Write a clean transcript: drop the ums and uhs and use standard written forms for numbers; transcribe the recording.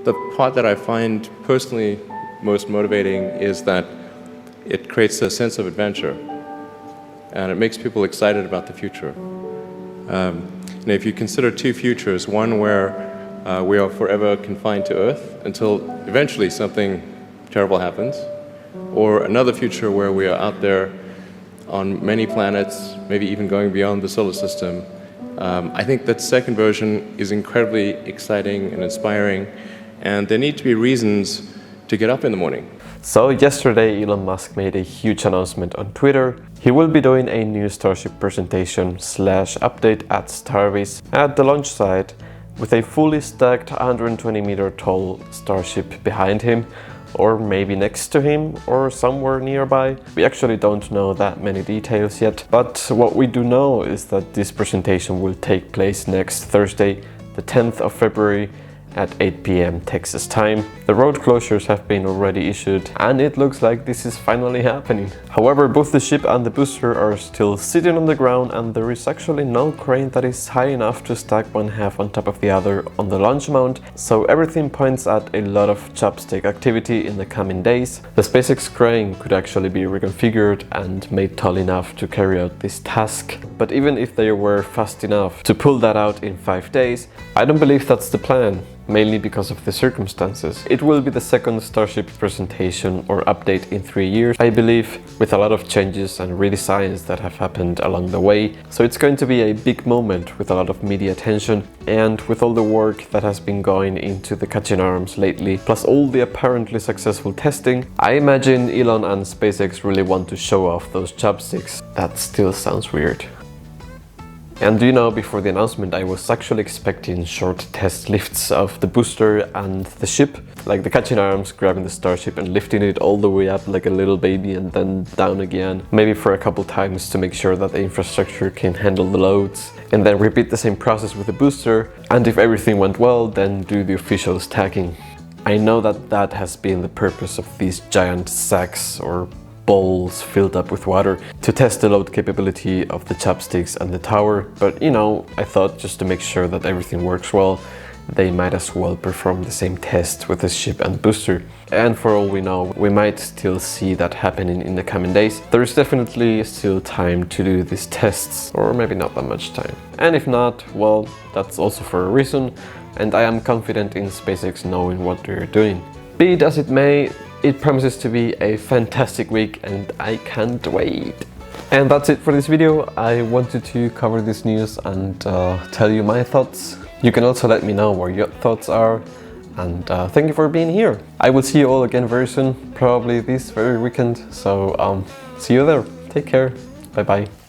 The part that I find personally most motivating is that it creates a sense of adventure, and it makes people excited about the future. And if you consider two futures, one where we are forever confined to Earth until eventually something terrible happens, or another future where we are out there on many planets, maybe even going beyond the solar system, I think that second version is incredibly exciting and inspiring, and there need to be reasons to get up in the morning. So yesterday Elon Musk made a huge announcement on Twitter. He will be doing a new Starship presentation / update at Starbase at the launch site with a fully stacked 120-meter tall Starship behind him, or maybe next to him or somewhere nearby. We actually don't know that many details yet, but what we do know is that this presentation will take place next Thursday, the 10th of February at 8 p.m. Texas time. The road closures have been already issued and it looks like this is finally happening. However, both the ship and the booster are still sitting on the ground, and there is actually no crane that is high enough to stack one half on top of the other on the launch mount, so everything points at a lot of chopstick activity in the coming days. The Spacex crane could actually be reconfigured and made tall enough to carry out this task, but even if they were fast enough to pull that out in 5 days, I don't believe that's the plan. Mainly because of the circumstances. It will be the second Starship presentation or update in 3 years, I believe, with a lot of changes and redesigns that have happened along the way. So it's going to be a big moment with a lot of media attention, and with all the work that has been going into the catching arms lately, plus all the apparently successful testing, I imagine Elon and SpaceX really want to show off those chopsticks. That still sounds weird. And you know, before the announcement I was actually expecting short test lifts of the booster and the ship, like the catching arms grabbing the Starship and lifting it all the way up like a little baby and then down again, maybe for a couple times to make sure that the infrastructure can handle the loads, and then repeat the same process with the booster, and if everything went well, then do the official stacking. I know that that has been the purpose of these giant sacks or bowls filled up with water to test the load capability of the chopsticks and the tower, but you know, I thought just to make sure that everything works well, they might as well perform the same test with the ship and booster. And for all we know, we might still see that happening in the coming days. There is definitely still time to do these tests, or maybe not that much time. And if not, well, that's also for a reason, and I am confident in SpaceX knowing what they're doing. Be it as it may, it promises to be a fantastic week and I can't wait. And that's it for this video. I wanted to cover this news and tell you my thoughts. You can also let me know what your thoughts are, and thank you for being here. I will see you all again very soon, probably this very weekend, so see you there. Take care. Bye bye.